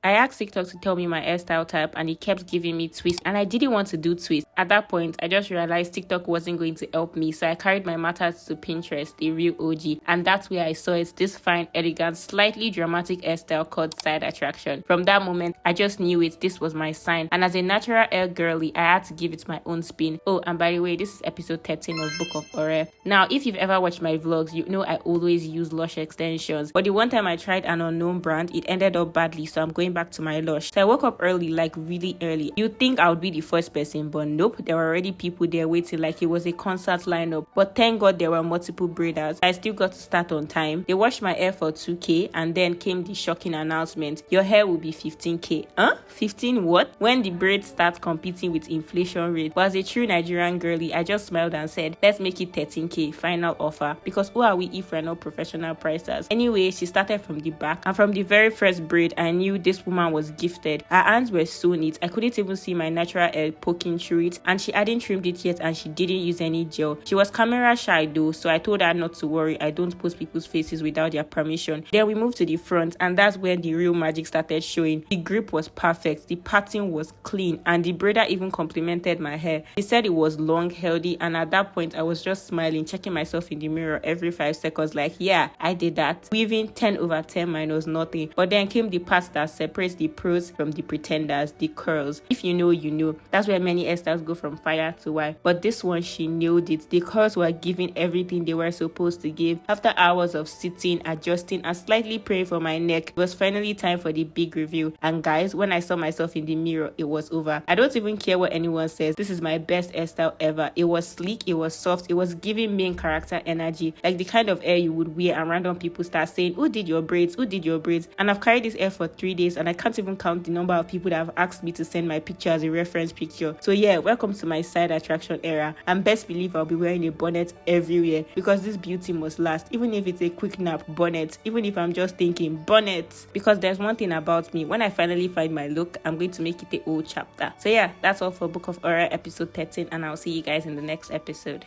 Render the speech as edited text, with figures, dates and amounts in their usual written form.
I asked TikTok to tell me my hairstyle type and it kept giving me twists and I didn't want to do twists. At that point, I just realized TikTok wasn't going to help me, so I carried my matters to Pinterest, the real OG, and that's where I saw it, this fine, elegant, slightly dramatic hairstyle called side attraction. From that moment, I just knew it, this was my sign, and as a natural hair girly, I had to give it my own spin. Oh, and by the way, this is episode 13 of Book of Ore. Now, if you've ever watched my vlogs, you know I always use Lush extensions, but the one time I tried an unknown brand, it ended up badly, so I'm going back to my Lush. So I woke up early, like really early. You'd think I would be the first person, but nope, there were already people there waiting like it was a concert lineup. But thank God there were multiple braiders. I still got to start on time. They washed my hair for 2k and then came the shocking announcement, your hair will be 15k. 15 what? When the braids start competing with inflation rate. But as a true Nigerian girly, I just smiled and said, let's make it 13k, final offer, because who are we if we're not professional pricers? Anyway, she started from the back, and from the very first braid, I knew this woman was gifted. Her hands were so neat, I couldn't even see my natural hair poking through it, and she hadn't trimmed it yet and she didn't use any gel. She was camera shy though, so I told her not to worry, I don't post people's faces without their permission. Then we moved to the front, and that's when the real magic started showing. The grip was perfect, the pattern was clean, and the braider even complimented my hair. He said it was long, healthy, and at that point I was just smiling, checking myself in the mirror every 5 seconds like, yeah, I did that. Weaving 10/10 minus nothing. But then came the part that separates the pros from the pretenders, the curls. If you know, you know. That's where many hairstyles go from fire to wire. But this one, she nailed it. The curls were giving everything they were supposed to give. After hours of sitting, adjusting, and slightly praying for my neck, it was finally time for the big reveal. And guys, when I saw myself in the mirror, it was over. I don't even care what anyone says. This is my best hairstyle ever. It was sleek, it was soft, it was giving main character energy, like the kind of hair you would wear and random people start saying, who did your braids? Who did your braids? And I've carried this hair for 3 days and I can't even count the number of people that have asked me to send my picture as a reference picture. So yeah, welcome to my side attraction era, and best believe I'll be wearing a bonnet everywhere because this beauty must last, even if it's a quick nap. Bonnet, even if I'm just thinking bonnet, because there's one thing about me, when I finally find my look, I'm going to make it a whole chapter. So yeah, that's all for Book of Ore episode 13, and I'll see you guys in the next episode.